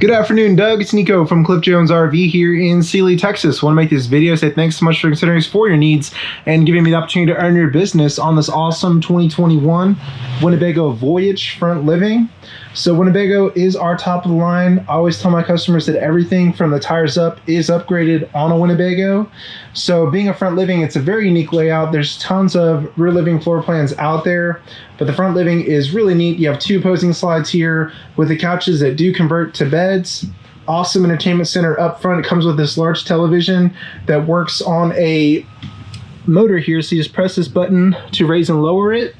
Good afternoon, Doug. It's Nico from Cliff Jones RV here in Sealy, Texas. Want to make this video, say thanks so much for considering us for your needs and giving me the opportunity to earn your business on this awesome 2021 Winnebago Voyage front living. So Winnebago is our top of the line. I always tell my customers that everything from the tires up is upgraded on a Winnebago. So being a front living, it's a very unique layout. There's tons of rear living floor plans out there, but the front living is really neat. You have two opposing slides here with the couches that do convert to beds. Awesome entertainment center up front. It comes with this large television that works on a motor here. So you just press this button to raise and lower it.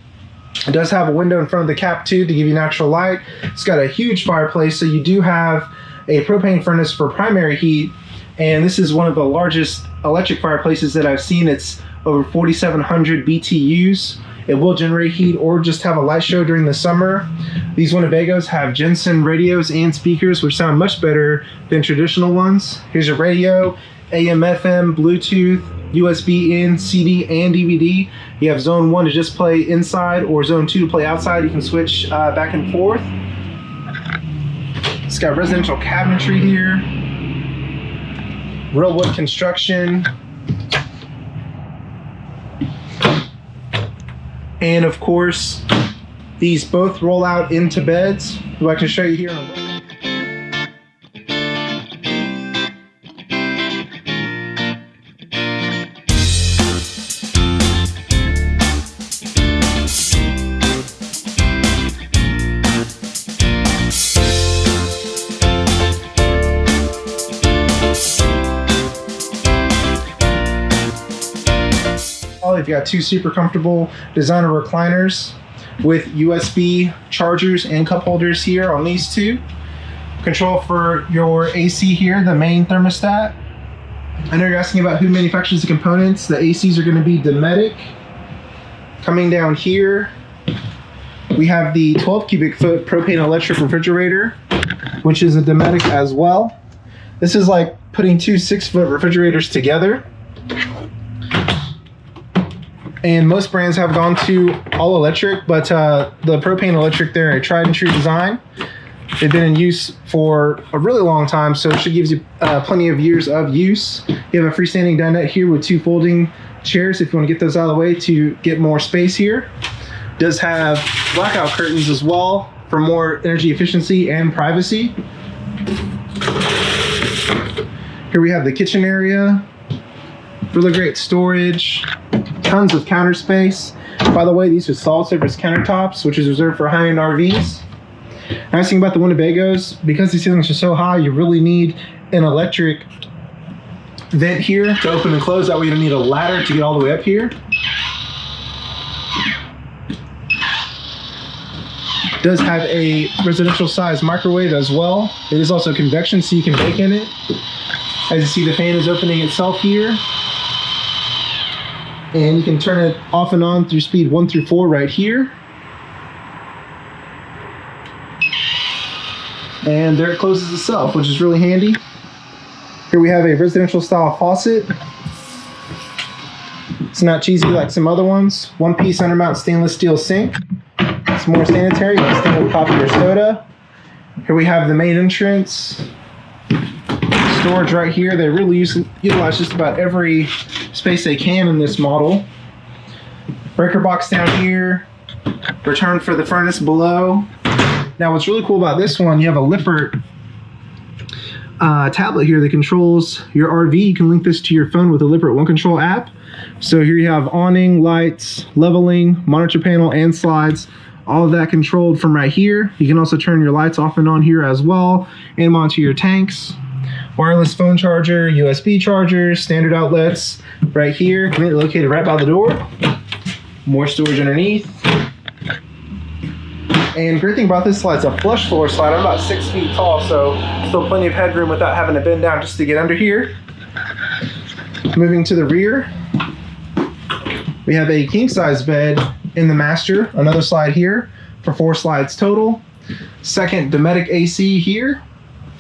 It does have a window in front of the cap too to give you natural light. It's got a huge fireplace, so you do have a propane furnace for primary heat, and this is one of the largest electric fireplaces that I've seen. It's over 4,700 BTUs. It will generate heat or just have a light show during the summer. These Winnebagos have Jensen radios and speakers, which sound much better than traditional ones. Here's your radio, AM, FM, Bluetooth, USB in, CD, and DVD. You have zone 1 to just play inside or zone 2 to play outside. You can switch back and forth. It's got residential cabinetry here. Real wood construction. And of course, these both roll out into beds, who I can show you here in a little. You've got two super comfortable designer recliners with USB chargers and cup holders here on these two. Control for your AC here, the main thermostat. I know you're asking about who manufactures the components. The ACs are going to be Dometic. Coming down here, we have the 12 cubic foot propane electric refrigerator, which is a Dometic as well. This is like putting two 6-foot refrigerators together. And most brands have gone to all electric, but the propane electric, they're a tried and true design. They've been in use for a really long time, so it should give you plenty of years of use. You have a freestanding dinette here with two folding chairs if you want to get those out of the way to get more space here. It does have blackout curtains as well for more energy efficiency and privacy. Here we have the kitchen area. Really great storage. Tons of counter space. By the way, these are solid surface countertops, which is reserved for high-end RVs. Nice thing about the Winnebagos, because these ceilings are so high, you really need an electric vent here to open and close. That way you don't need a ladder to get all the way up here. It does have a residential size microwave as well. It is also convection, so you can bake in it. As you see, the fan is opening itself here. And you can turn it off and on through speed 1 through 4 right here. And there it closes itself, which is really handy. Here we have a residential style faucet. It's not cheesy like some other ones. One-piece undermount stainless steel sink. It's more sanitary. You can stand with coffee or soda. Here we have the main entrance. Storage right here. They really utilize just about every space they can in this model. Breaker box down here. Return for the furnace below. Now what's really cool about this one, you have a Lippert tablet here that controls your RV. You can link this to your phone with the Lippert One Control app. So here you have awning, lights, leveling, monitor panel, and slides. All of that controlled from right here. You can also turn your lights off and on here as well and monitor your tanks. Wireless phone charger, USB charger, standard outlets right here, conveniently located right by the door. More storage underneath. And great thing about this slide, it's a flush floor slide. I'm about 6 feet tall, so still plenty of headroom without having to bend down just to get under here. Moving to the rear, we have a king size bed in the master. Another slide here for 4 slides total. Second Dometic AC here.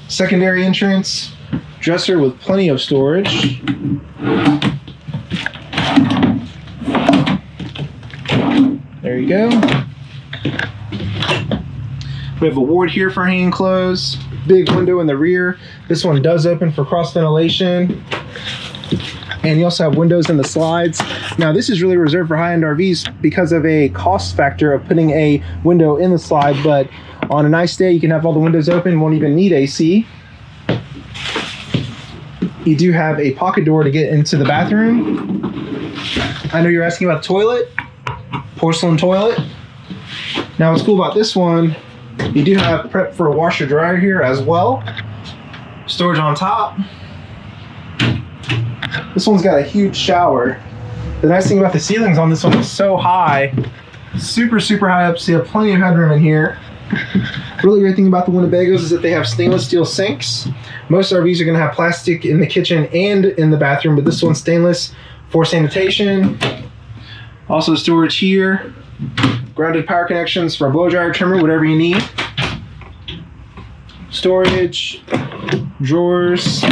Secondary entrance, dresser with plenty of storage. There you go. We have a ward here for hanging clothes. big window in the rear. This one does open for cross ventilation. And you also have windows in the slides. Now this is really reserved for high-end RVs because of a cost factor of putting a window in the slide, but on a nice day you can have all the windows open, won't even need AC. You do have a pocket door to get into the bathroom. I know you're asking about the toilet, porcelain toilet. Now what's cool about this one, you do have prep for a washer dryer here as well. Storage on top. This one's got a huge shower. The nice thing about the ceilings on this one is so high, super high up, so you have plenty of headroom in here. Really great thing about the Winnebagos is that they have stainless steel sinks. Most RVs are going to have plastic in the kitchen and in the bathroom, but this one's stainless for sanitation. Also storage here, grounded power connections for a blow dryer, trimmer, whatever you need. Storage, drawers.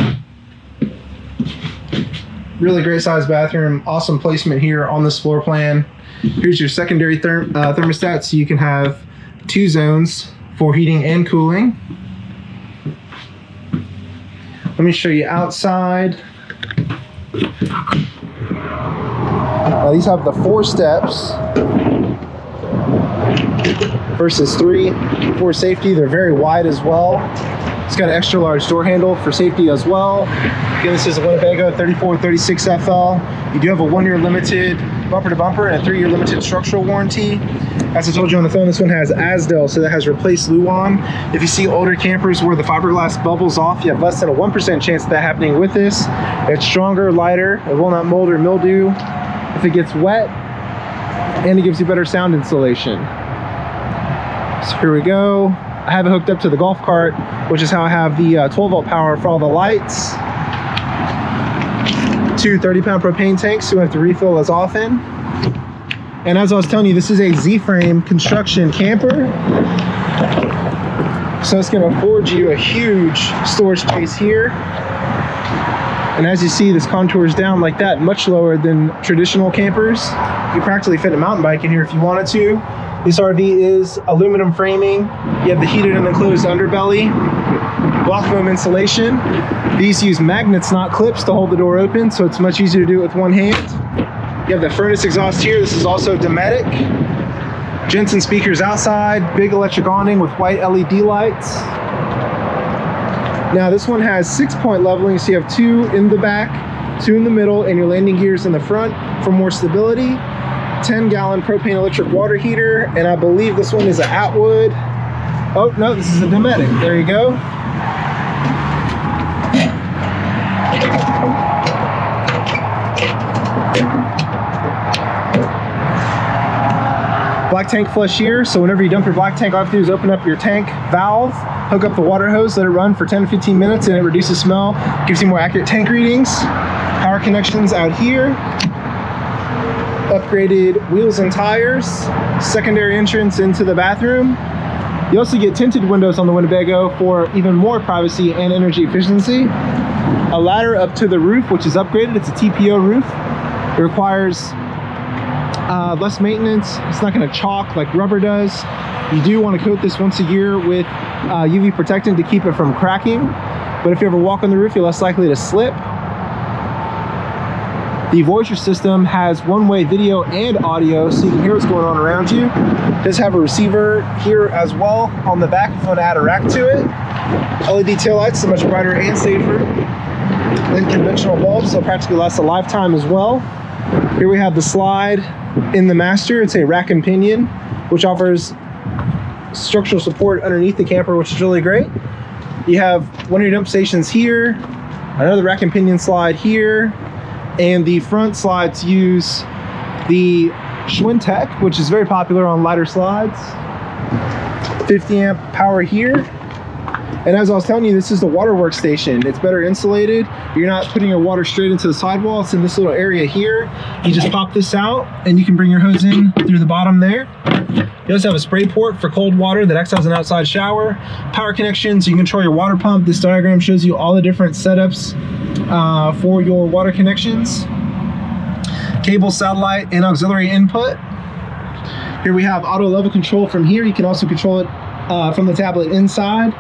Really great size bathroom, awesome placement here on this floor plan. Here's your secondary thermostat, so you can have 2 zones for heating and cooling. Let me show you outside. These have the 4 steps versus 3 for safety. They're very wide as well. It's got an extra large door handle for safety as well. Again, this is a Winnebago 3436FL. You do have a 1-year limited bumper to bumper and a 3-year limited structural warranty. As I told you on the phone, this one has Asdel, so that has replaced Luan. If you see older campers where the fiberglass bubbles off, you have less than a 1% chance of that happening with this. It's stronger, lighter, it will not mold or mildew if it gets wet, and it gives you better sound insulation. So here we go. I have it hooked up to the golf cart, which is how I have the 12-volt power for all the lights. 2 30-pound propane tanks, so we have to refill as often. And as I was telling you, this is a Z-frame construction camper, so it's going to afford you a huge storage space here. And as you see, this contours down like that, much lower than traditional campers. You practically fit a mountain bike in here if you wanted to. This RV is aluminum framing. You have the heated and enclosed underbelly, block foam insulation. These use magnets, not clips, to hold the door open, so it's much easier to do it with one hand. You have the furnace exhaust here. This is also Dometic. Jensen speakers outside, big electric awning with white LED lights. Now this one has 6-point leveling, so you have 2 in the back, 2 in the middle, and your landing gears in the front for more stability. 10-gallon propane electric water heater, and I believe this one is an Atwood. Oh no, this is a Dometic. There you go. Black tank flush here, so whenever you dump your black tank, all you have to do is open up your tank valve, hook up the water hose, let it run for 10 to 15 minutes, and it reduces smell, gives you more accurate tank readings. Power connections out here. Upgraded wheels and tires. Secondary entrance into the bathroom. You also get tinted windows on the Winnebago for even more privacy and energy efficiency. A ladder up to the roof, which is upgraded. It's a TPO roof. It requires less maintenance. It's not going to chalk like rubber does. You do want to coat this once a year with UV protectant to keep it from cracking. But if you ever walk on the roof, you're less likely to slip. The Voyager system has one-way video and audio, so you can hear what's going on around you. It does have a receiver here as well on the back if you want to add a rack to it. LED taillights are much brighter and safer than conventional bulbs, so practically lasts a lifetime as well. Here we have the slide in the master. It's a rack and pinion, which offers structural support underneath the camper, which is really great. You have one of your dump stations here, another rack and pinion slide here, and the front slides use the Schwintek, which is very popular on lighter slides. 50 amp power here. And as I was telling you, this is the water workstation. It's better insulated. You're not putting your water straight into the sidewall. It's in this little area here. You just pop this out and you can bring your hose in through the bottom there. You also have a spray port for cold water that acts as an outside shower. Power connections, you can control your water pump. This diagram shows you all the different setups for your water connections. Cable, satellite, and auxiliary input. Here we have auto level control from here. You can also control it from the tablet inside.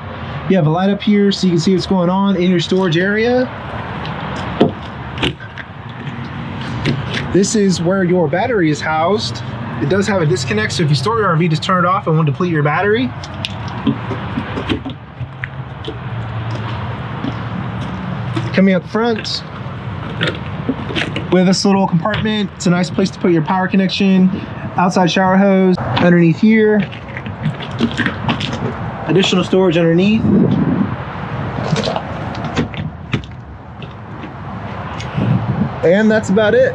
You have a light up here so you can see what's going on in your storage area. This is where your battery is housed. It does have a disconnect, so if you store your RV, just turn it off and won't deplete your battery. Coming up front, we have this little compartment. It's a nice place to put your power connection, outside shower hose. Underneath here, additional storage underneath. And that's about it.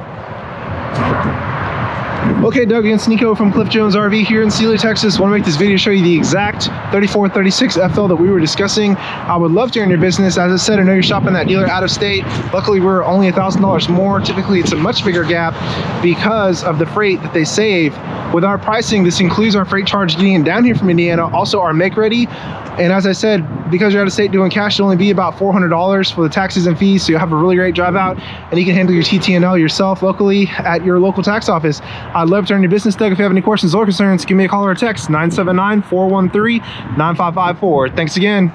Okay, Doug and Nico from Cliff Jones RV here in Sealy, Texas. Want to make this video show you the exact 3436FL that we were discussing. I would love to earn your business. As I said, I know you're shopping that dealer out of state. Luckily, we're only $1,000 more. Typically, it's a much bigger gap because of the freight that they save. With our pricing, this includes our freight charge getting it down here from Indiana, also our make ready. And as I said, because you're out of state doing cash, it'll only be about $400 for the taxes and fees. So you'll have a really great drive out and you can handle your TTNL yourself locally at your local tax office. I'd love to earn your business, Doug. If you have any questions or concerns, give me a call or a text, 979-413-9554. Thanks again.